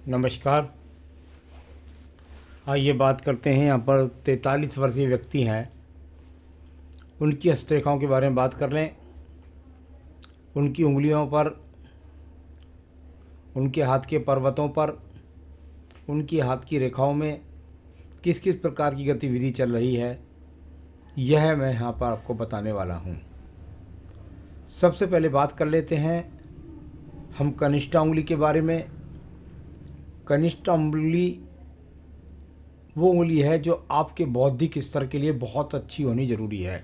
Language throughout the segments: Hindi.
नमस्कार। आइए बात करते हैं। यहाँ पर 43 वर्षीय व्यक्ति हैं, उनकी हस्तरेखाओं के बारे में बात कर लें। उनकी उंगलियों पर, उनके हाथ के पर्वतों पर, उनकी हाथ की रेखाओं में किस किस प्रकार की गतिविधि चल रही है, यह मैं यहाँ पर आपको बताने वाला हूँ। सबसे पहले बात कर लेते हैं हम कनिष्ठा उंगली के बारे में। कनिष्ठा उंगली वो उंगली है जो आपके बौद्धिक स्तर के लिए बहुत अच्छी होनी ज़रूरी है,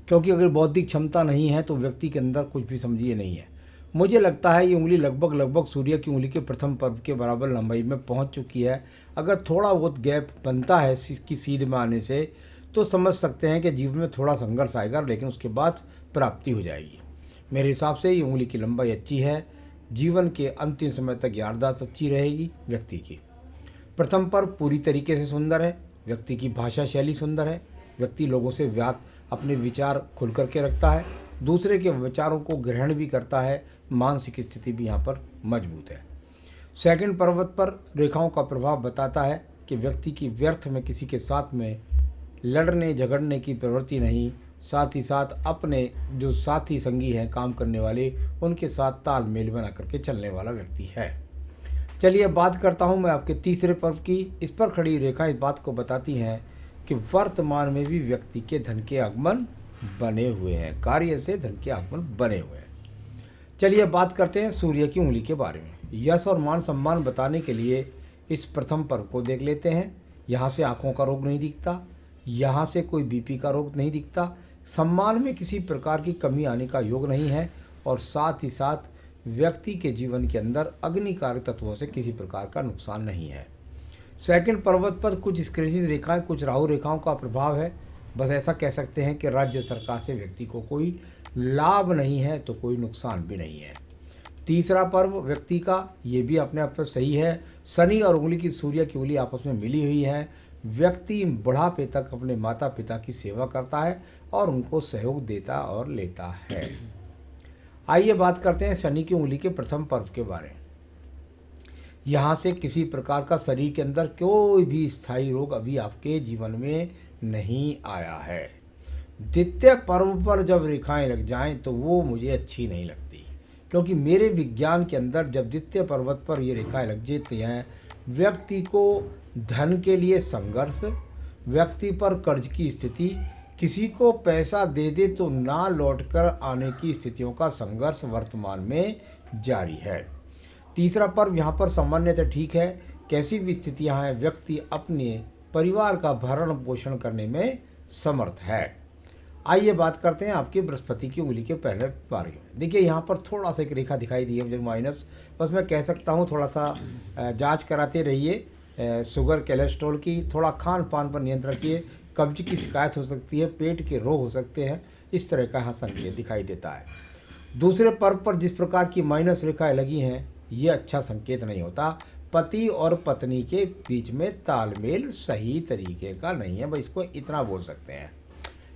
क्योंकि अगर बौद्धिक क्षमता नहीं है तो व्यक्ति के अंदर कुछ भी समझिए नहीं है। मुझे लगता है ये उंगली लगभग सूर्य की उंगली के प्रथम पर्व के बराबर लंबाई में पहुंच चुकी है। अगर थोड़ा बहुत गैप बनता है इसकी सीध में आने से तो समझ सकते हैं कि जीवन में थोड़ा संघर्ष आएगा, लेकिन उसके बाद प्राप्ति हो जाएगी। मेरे हिसाब से ये उंगली की लंबाई अच्छी है। जीवन के अंतिम समय तक याददाश्त अच्छी रहेगी व्यक्ति की। प्रथम पर्व पूरी तरीके से सुंदर है। व्यक्ति की भाषा शैली सुंदर है। व्यक्ति लोगों से अपने विचार खुल करके रखता है, दूसरे के विचारों को ग्रहण भी करता है। मानसिक स्थिति भी यहाँ पर मजबूत है। सेकंड पर्वत पर रेखाओं का प्रभाव बताता है कि व्यक्ति की व्यर्थ में किसी के साथ में लड़ने झगड़ने की प्रवृत्ति नहीं, साथ ही साथ अपने जो साथी संगी हैं काम करने वाले, उनके साथ तालमेल बना करके चलने वाला व्यक्ति है। चलिए बात करता हूँ मैं आपके तीसरे पर्व की। इस पर खड़ी रेखा इस बात को बताती हैं कि वर्तमान में भी व्यक्ति के धन के आगमन बने हुए हैं, कार्य से धन के आगमन बने हुए हैं। चलिए बात करते हैं सूर्य की उंगली के बारे में। यश और मान सम्मान बताने के लिए इस प्रथम पर्व को देख लेते हैं। यहाँ से आंखों का रोग नहीं दिखता, यहाँ से कोई बीपी का रोग नहीं दिखता, सम्मान में किसी प्रकार की कमी आने का योग नहीं है, और साथ ही साथ व्यक्ति के जीवन के अंदर अग्निकारक तत्वों से किसी प्रकार का नुकसान नहीं है। सेकंड पर्वत पर कुछ स्क्रीनिंग रेखाएं, कुछ राहु रेखाओं का प्रभाव है। बस ऐसा कह सकते हैं कि राज्य सरकार से व्यक्ति को कोई लाभ नहीं है तो कोई नुकसान भी नहीं है। तीसरा पर्व व्यक्ति का, ये भी अपने आप पर सही है। शनि और उंगली की सूर्य की उंगली आपस में मिली हुई है। व्यक्ति बुढ़ापे तक अपने माता पिता की सेवा करता है और उनको सहयोग देता और लेता है। आइए बात करते हैं शनि की उंगली के प्रथम पर्व के बारे में। यहाँ से किसी प्रकार का शरीर के अंदर कोई भी स्थायी रोग अभी आपके जीवन में नहीं आया है। द्वितीय पर्व पर जब रेखाएं लग जाएं तो वो मुझे अच्छी नहीं लगती, क्योंकि मेरे विज्ञान के अंदर जब द्वितीय पर्वत पर ये रेखाएं लग जाती हैं, व्यक्ति को धन के लिए संघर्ष, व्यक्ति पर कर्ज की स्थिति, किसी को पैसा दे दे तो ना लौटकर आने की स्थितियों का संघर्ष वर्तमान में जारी है। तीसरा पर्व यहाँ पर सामान्यतः ठीक है। कैसी भी स्थितियाँ हैं, व्यक्ति अपने परिवार का भरण पोषण करने में समर्थ है। आइए बात करते हैं आपके बृहस्पति की उंगली के पहले बारे में। देखिए यहाँ पर थोड़ा सा एक रेखा दिखाई दी है मुझे माइनस। बस मैं कह सकता हूँ थोड़ा सा जांच कराते रहिए। शुगर कोलेस्ट्रॉल की, थोड़ा खान पान पर नियंत्रण रखिए। कब्ज की शिकायत हो सकती है, पेट के रोग हो सकते हैं, इस तरह का यहाँ संकेत दिखाई देता है। दूसरे पर्व पर जिस प्रकार की माइनस रेखाएं लगी हैं, ये अच्छा संकेत नहीं होता। पति और पत्नी के बीच में तालमेल सही तरीके का नहीं है, बस इसको इतना बोल सकते हैं,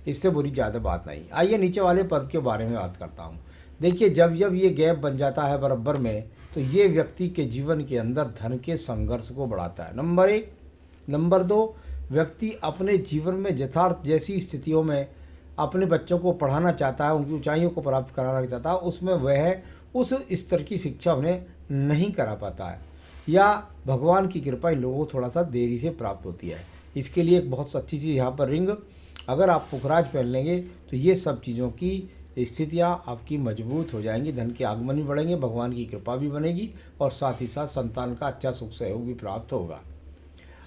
इससे बुरी ज़्यादा बात नहीं। आइए नीचे वाले पर्व के बारे में बात करता हूँ। देखिए जब जब ये गैप बन जाता है बराबर में, तो ये व्यक्ति के जीवन के अंदर धन के संघर्ष को बढ़ाता है, नंबर एक। नंबर दो, व्यक्ति अपने जीवन में यथार्थ जैसी स्थितियों में अपने बच्चों को पढ़ाना चाहता है, उनकी ऊंचाइयों को प्राप्त कराना चाहता है, उसमें वह उस स्तर की शिक्षा उन्हें नहीं करा पाता है, या भगवान की कृपा इन लोगों को थोड़ा सा देरी से प्राप्त होती है। इसके लिए एक बहुत अच्छी चीज़ यहाँ पर रिंग, अगर आप पुखराज पहन लेंगे तो ये सब चीज़ों की स्थितियाँ आपकी मजबूत हो जाएंगी, धन के आगमन भी बढ़ेंगे, भगवान की कृपा भी बनेगी, और साथ ही साथ संतान का अच्छा सुख सहयोग भी प्राप्त होगा।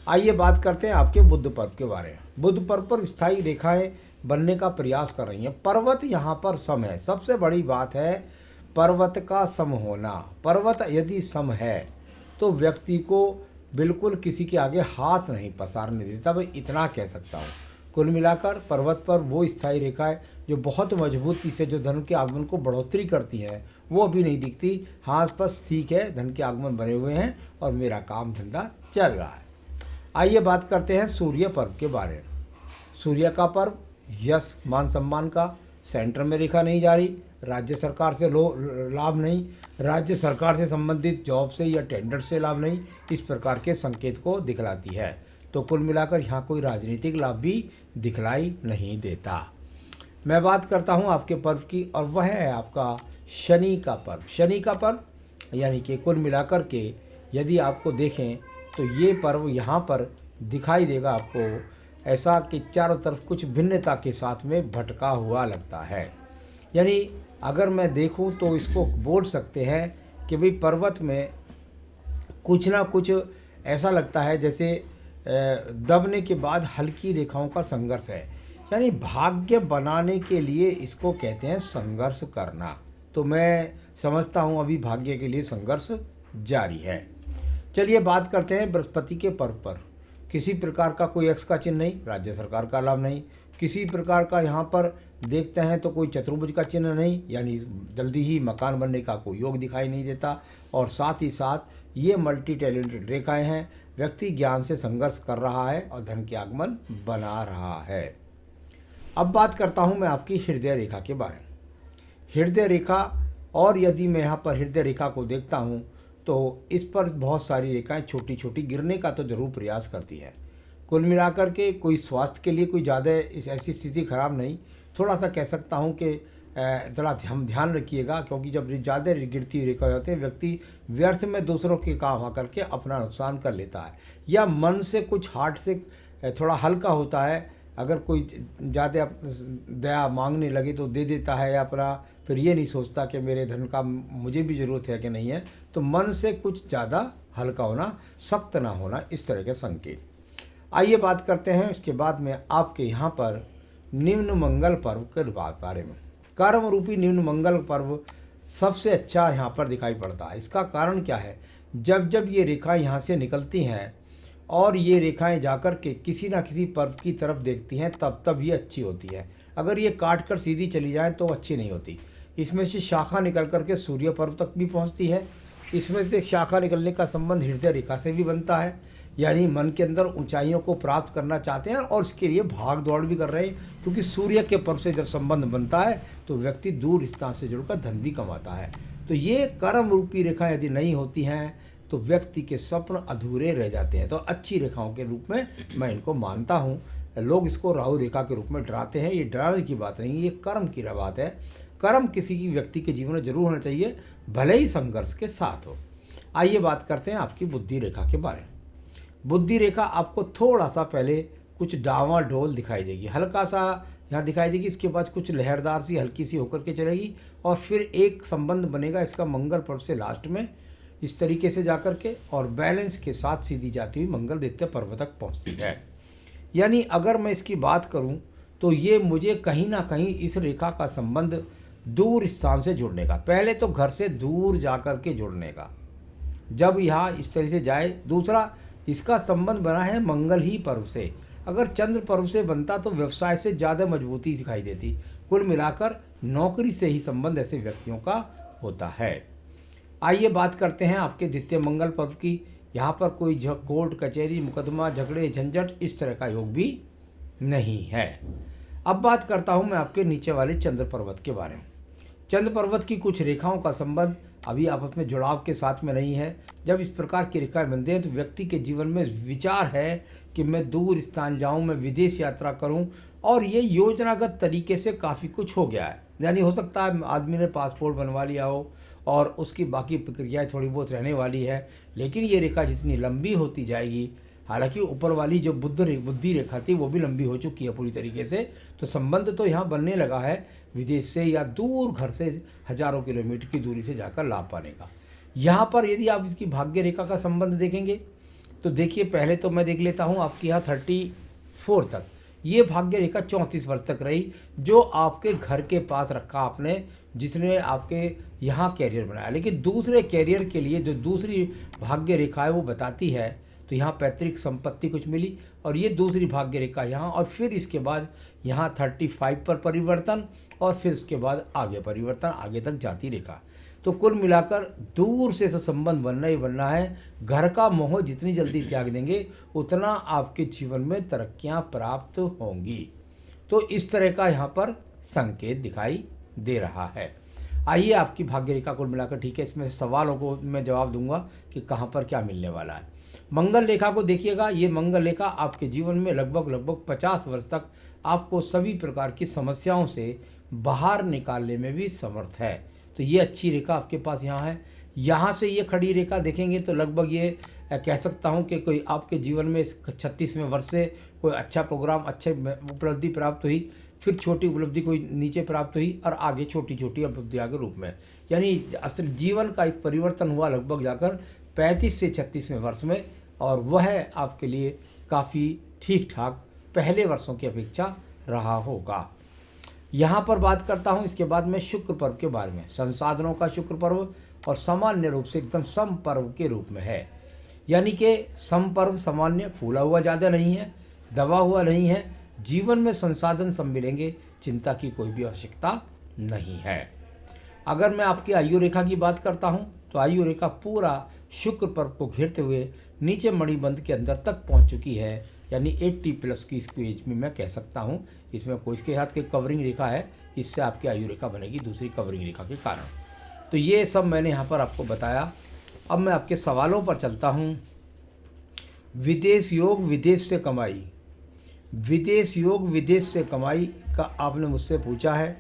आइए बात करते हैं आपके बुध पर्व के बारे में। बुध पर्व पर स्थायी रेखाएं बनने का प्रयास कर रही हैं। पर्वत यहाँ पर सम है, सबसे बड़ी बात है पर्वत का सम होना। पर्वत यदि सम है तो व्यक्ति को बिल्कुल किसी के आगे हाथ नहीं पसारने देता, मैं इतना कह सकता हूँ। कुल मिलाकर पर्वत पर वो स्थायी रेखाएं जो बहुत मजबूती से जो धन के आगमन को बढ़ोतरी करती हैं, वो अभी नहीं दिखती। हाँ बस ठीक है, धन के आगमन बने हुए हैं और मेरा काम धंधा चल रहा है। आइए बात करते हैं सूर्य पर्व के बारे में। सूर्य का पर्व यश मान सम्मान का, सेंटर में रेखा नहीं जा रही, राज्य सरकार से लाभ नहीं, राज्य सरकार से संबंधित जॉब से या टेंडर से लाभ नहीं, इस प्रकार के संकेत को दिखलाती है। तो कुल मिलाकर यहाँ कोई राजनीतिक लाभ भी दिखलाई नहीं देता। मैं बात करता हूँ आपके पर्व की, और वह है आपका शनि का पर्व। शनि का पर्व यानी कि कुल मिलाकर के यदि आपको देखें तो ये पर्व यहाँ पर दिखाई देगा आपको ऐसा कि चारों तरफ कुछ भिन्नता के साथ में भटका हुआ लगता है। यानी अगर मैं देखूं तो इसको बोल सकते हैं कि भाई पर्वत में कुछ ना कुछ ऐसा लगता है जैसे दबने के बाद हल्की रेखाओं का संघर्ष है। यानी भाग्य बनाने के लिए इसको कहते हैं संघर्ष करना। तो मैं समझता हूँ अभी भाग्य के लिए संघर्ष जारी है। चलिए बात करते हैं बृहस्पति के पर्व पर। किसी प्रकार का कोई एक्स का चिन्ह नहीं, राज्य सरकार का लाभ नहीं, किसी प्रकार का यहाँ पर देखते हैं तो कोई चतुर्भुज का चिन्ह नहीं, यानी जल्दी ही मकान बनने का कोई योग दिखाई नहीं देता, और साथ ही साथ ये मल्टी टैलेंटेड रेखाएं हैं। व्यक्ति ज्ञान से संघर्ष कर रहा है और धन के आगमन बना रहा है। अब बात करता हूँ मैं आपकी हृदय रेखा के बारे में। हृदय रेखा, और यदि मैं यहाँ पर हृदय रेखा को देखता हूँ तो इस पर बहुत सारी रेखाएं छोटी छोटी गिरने का तो जरूर प्रयास करती है। कुल मिलाकर के कोई स्वास्थ्य के लिए कोई ज़्यादा इस ऐसी स्थिति खराब नहीं, थोड़ा सा कह सकता हूँ कि थोड़ा ध्यान रखिएगा, क्योंकि जब ज़्यादा गिरती हुई होते हैं व्यक्ति व्यर्थ में दूसरों के काम आकर के अपना नुकसान कर लेता है, या मन से कुछ हार्ट से थोड़ा हल्का होता है। अगर कोई ज़्यादा दया मांगने लगे तो दे देता है, या अपना फिर ये नहीं सोचता कि मेरे धन का मुझे भी ज़रूरत है कि नहीं है। तो मन से कुछ ज़्यादा हल्का होना, सख्त ना होना, इस तरह के संकेत। आइए बात करते हैं इसके बाद में आपके यहाँ पर निम्न मंगल पर्व के बारे में। कर्म रूपी निम्न मंगल पर्व सबसे अच्छा यहाँ पर दिखाई पड़ता है। इसका कारण क्या है, जब जब ये रेखाएं यहाँ से निकलती हैं और ये रेखाएं जाकर के किसी ना किसी पर्व की तरफ देखती हैं, तब तब ये अच्छी होती है। अगर ये काट कर सीधी चली जाए तो अच्छी नहीं होती। इसमें से शाखा निकल कर के सूर्य पर्व तक भी पहुँचती है। इसमें से शाखा निकलने का संबंध हृदय रेखा से भी बनता है, यानी मन के अंदर ऊंचाइयों को प्राप्त करना चाहते हैं और इसके लिए भाग दौड़ भी कर रहे हैं, क्योंकि सूर्य के पर्व से जब संबंध बनता है तो व्यक्ति दूर स्थान से जुड़कर धन भी कमाता है। तो ये कर्म रूपी रेखा यदि नहीं होती हैं तो व्यक्ति के स्वप्न अधूरे रह जाते हैं। तो अच्छी रेखाओं के रूप में मैं इनको मानता हूँ। लोग इसको राहु रेखा के रूप में डराते हैं, ये डराने की बात नहीं, ये कर्म की बात है। कर्म किसी की व्यक्ति के जीवन में जरूर होना चाहिए, भले ही संघर्ष के साथ हो। आइए बात करते हैं आपकी बुद्धि रेखा के बारे में। बुद्धि रेखा आपको थोड़ा सा पहले कुछ डावाडोल दिखाई देगी, हल्का सा यहाँ दिखाई देगी, इसके बाद कुछ लहरदार सी हल्की सी होकर के चलेगी, और फिर एक संबंध बनेगा इसका मंगल पर्व से लास्ट में इस तरीके से जाकर के, और बैलेंस के साथ सीधी जाती हुई मंगल दैत्य पर्व तक पहुँचती है। यानी अगर मैं इसकी बात करूँ तो ये मुझे कहीं ना कहीं इस रेखा का संबंध दूर स्थान से जुड़ने का, पहले तो घर से दूर जाकर के जुड़ने का, जब यहाँ इस तरह से जाए। दूसरा, इसका संबंध बना है मंगल ही पर्व से। अगर चंद्र पर्व से बनता तो व्यवसाय से ज़्यादा मजबूती दिखाई देती। कुल मिलाकर नौकरी से ही संबंध ऐसे व्यक्तियों का होता है। आइए बात करते हैं आपके द्वितीय मंगल पर्व की। यहाँ पर कोई कोर्ट कचहरी मुकदमा झगड़े झंझट इस तरह का योग भी नहीं है। अब बात करता हूँ मैं आपके नीचे वाले चंद्र पर्वत के बारे में। चंद्र पर्वत की कुछ रेखाओं का संबंध अभी आपस में जुड़ाव के साथ में नहीं है। जब इस प्रकार की रेखाएं बनती हैं तो व्यक्ति के जीवन में विचार है कि मैं दूर स्थान जाऊं, मैं विदेश यात्रा करूं, और ये योजनागत तरीके से काफ़ी कुछ हो गया है। यानी हो सकता है आदमी ने पासपोर्ट बनवा लिया हो और उसकी बाकी प्रक्रियाएं थोड़ी बहुत रहने वाली है, लेकिन ये रेखा जितनी लंबी होती जाएगी, हालांकि ऊपर वाली जो बुद्धि रेखा थी वो भी लंबी हो चुकी है पूरी तरीके से, तो संबंध तो यहाँ बनने लगा है विदेश से या दूर घर से हजारों किलोमीटर की दूरी से जाकर लाभ पाने का। यहाँ पर यदि आप इसकी भाग्य रेखा का संबंध देखेंगे तो देखिए, पहले तो मैं देख लेता हूँ आपके यहाँ 34 तक ये भाग्य रेखा 34 वर्ष तक रही, जो आपके घर के पास रखा आपने, जिसने आपके यहाँ कैरियर बनाया। लेकिन दूसरे कैरियर के लिए जो दूसरी भाग्य रेखा है वो बताती है, तो यहाँ पैतृक संपत्ति कुछ मिली, और ये दूसरी भाग्य रेखा यहाँ, और फिर इसके बाद यहाँ 35 पर परिवर्तन, और फिर उसके बाद आगे परिवर्तन, आगे तक जाती रेखा। तो कुल मिलाकर दूर से संबंध बनना ही बनना है। घर का मोह जितनी जल्दी त्याग देंगे उतना आपके जीवन में तरक्कियां प्राप्त होंगी। तो इस तरह का यहाँ पर संकेत दिखाई दे रहा है। आइए आपकी भाग्य रेखा कुल मिलाकर ठीक है, इसमें से सवालों को मैं जवाब दूंगा कि कहाँ पर क्या मिलने वाला है। मंगल रेखा को देखिएगा, ये मंगल रेखा आपके जीवन में लगभग 50 वर्ष तक आपको सभी प्रकार की समस्याओं से बाहर निकालने में भी समर्थ है। तो ये अच्छी रेखा आपके पास यहाँ है। यहाँ से ये खड़ी रेखा देखेंगे तो लगभग ये कह सकता हूँ कि कोई आपके जीवन में 36वें वर्ष से कोई अच्छा प्रोग्राम, अच्छे उपलब्धि प्राप्त हुई, फिर छोटी उपलब्धि कोई नीचे प्राप्त हुई और आगे छोटी छोटी उपलब्धियाँ के रूप में, यानी असल जीवन का एक परिवर्तन हुआ लगभग जाकर 35 से 36वें वर्ष में, और वह आपके लिए काफ़ी ठीक ठाक पहले वर्षों की अपेक्षा रहा होगा। यहाँ पर बात करता हूँ इसके बाद में शुक्र पर्व के बारे में। संसाधनों का शुक्र पर्व और सामान्य रूप से एकदम सम पर्व के रूप में है, यानी कि सम पर्व सामान्य, फूला हुआ ज़्यादा नहीं है, दबा हुआ नहीं है। जीवन में संसाधन सब मिलेंगे, चिंता की कोई भी आवश्यकता नहीं है। अगर मैं आपकी आयु रेखा की बात करता हूँ तो आयु रेखा पूरा शुक्र पर्व को घेरते हुए नीचे मणिबंध के अंदर तक पहुँच चुकी है, यानी 80+ की इसको एज में मैं कह सकता हूँ। इसमें कोई इसके साथ की कवरिंग रेखा है, इससे आपकी आयु रेखा बनेगी दूसरी कवरिंग रेखा के कारण। तो ये सब मैंने यहाँ पर आपको बताया। अब मैं आपके सवालों पर चलता हूँ। विदेश योग विदेश से कमाई, विदेश योग विदेश से कमाई का आपने मुझसे पूछा है।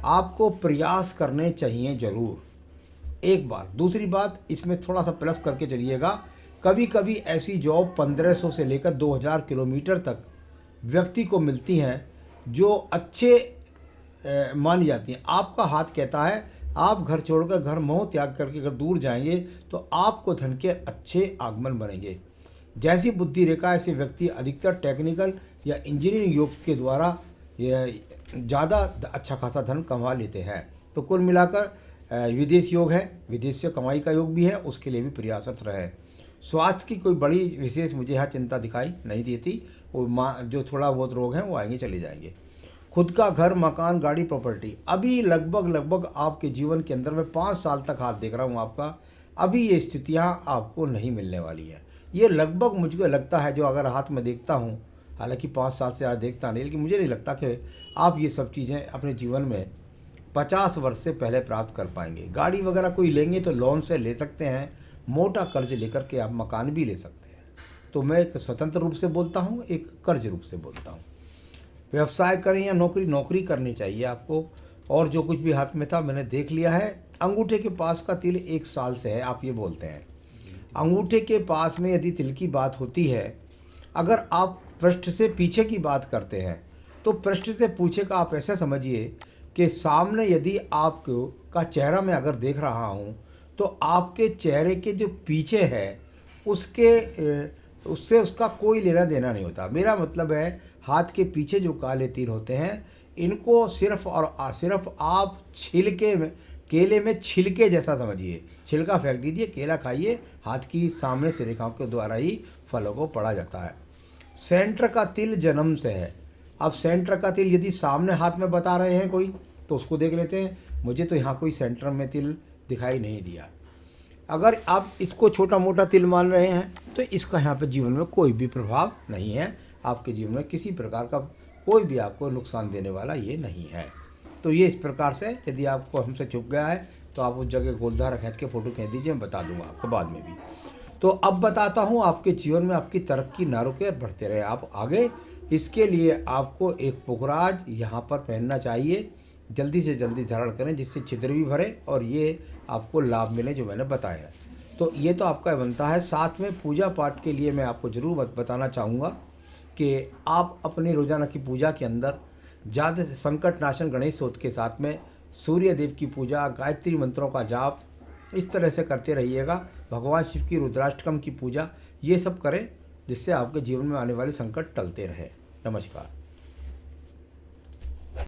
आपको प्रयास करने चाहिए ज़रूर, एक बात। दूसरी बात, इसमें थोड़ा सा प्लस करके चलिएगा, कभी कभी ऐसी जॉब 1500 से लेकर 2000 किलोमीटर तक व्यक्ति को मिलती हैं जो अच्छे मानी जाती हैं। आपका हाथ कहता है आप घर छोड़कर, घर मोह त्याग करके अगर दूर जाएंगे तो आपको धन के अच्छे आगमन बनेंगे। जैसी बुद्धि रेखा ऐसे व्यक्ति अधिकतर टेक्निकल या इंजीनियरिंग योग के द्वारा ज़्यादा अच्छा खासा धन कमा लेते हैं। तो कुल मिलाकर विदेश योग है, विदेश से कमाई का योग भी है, उसके लिए भी प्रयासरत रहे। स्वास्थ्य की कोई बड़ी विशेष मुझे यहाँ चिंता दिखाई नहीं देती, वो जो थोड़ा बहुत रोग हैं वो आएंगे चले जाएंगे। खुद का घर, मकान, गाड़ी, प्रॉपर्टी, अभी लगभग आपके जीवन के अंदर मैं 5 साल तक हाथ देख रहा हूँ आपका, अभी ये स्थितियाँ आपको नहीं मिलने वाली है। ये लगभग मुझको लगता है, जो अगर हाथ में देखता हूँ, हालांकि 5 साल से आज देखता नहीं, लेकिन मुझे नहीं लगता कि आप ये सब चीज़ें अपने जीवन में 50 वर्ष से पहले प्राप्त कर पाएंगे। गाड़ी वगैरह कोई लेंगे तो लोन से ले सकते हैं, मोटा कर्ज लेकर के आप मकान भी ले सकते हैं। तो मैं एक स्वतंत्र रूप से बोलता हूँ, एक कर्ज रूप से बोलता हूँ। व्यवसाय करें या नौकरी, नौकरी करनी चाहिए आपको। और जो कुछ भी हाथ में था मैंने देख लिया है। अंगूठे के पास का तिल 1 साल से है, आप ये बोलते हैं। अंगूठे के पास में यदि तिल की बात होती है, अगर आप पृष्ठ से पीछे की बात करते हैं तो पृष्ठ से पीछे का आप ऐसा समझिए कि सामने यदि आपको का चेहरा मैं अगर देख रहा हूँ तो आपके चेहरे के जो पीछे है उससे उसका कोई लेना देना नहीं होता। मेरा मतलब है हाथ के पीछे जो काले तीर होते हैं, इनको सिर्फ और सिर्फ आप छिलके में, केले में छिलके जैसा समझिए। छिलका फेंक दीजिए, केला खाइए, हाथ की सामने से रेखाओं के द्वारा ही फलों को पढ़ा जाता है। सेंटर का तिल जन्म से है। अब सेंटर का तिल यदि सामने हाथ में बता रहे हैं कोई तो उसको देख लेते हैं। मुझे तो यहाँ कोई सेंटर में तिल दिखाई नहीं दिया। अगर आप इसको छोटा मोटा तिल मान रहे हैं तो इसका यहाँ पे जीवन में कोई भी प्रभाव नहीं है। आपके जीवन में किसी प्रकार का कोई भी आपको नुकसान देने वाला ये नहीं है। तो ये इस प्रकार से यदि आपको हमसे छुप गया है तो आप उस जगह गोलधारा खींच के फ़ोटो खींच दीजिए, मैं बता दूंगा आपको बाद में भी। तो अब बताता हूँ आपके जीवन में आपकी तरक्की ना रुके और बढ़ते रहे आप आगे। इसके लिए आपको एक पुखराज यहाँ पर पहनना चाहिए। जल्दी से जल्दी धारण करें जिससे छिद्र भी भरे और ये आपको लाभ मिले जो मैंने बताया। तो ये तो आपका बनता है। साथ में पूजा पाठ के लिए मैं आपको ज़रूर बताना चाहूँगा कि आप अपनी रोज़ाना की पूजा के अंदर ज़्यादा से संकट नाशन गणेश स्तोत्र के साथ में सूर्य देव की पूजा, गायत्री मंत्रों का जाप इस तरह से करते रहिएगा। भगवान शिव की रुद्राष्टकम की पूजा, ये सब करें जिससे आपके जीवन में आने वाले संकट टलते रहे। नमस्कार।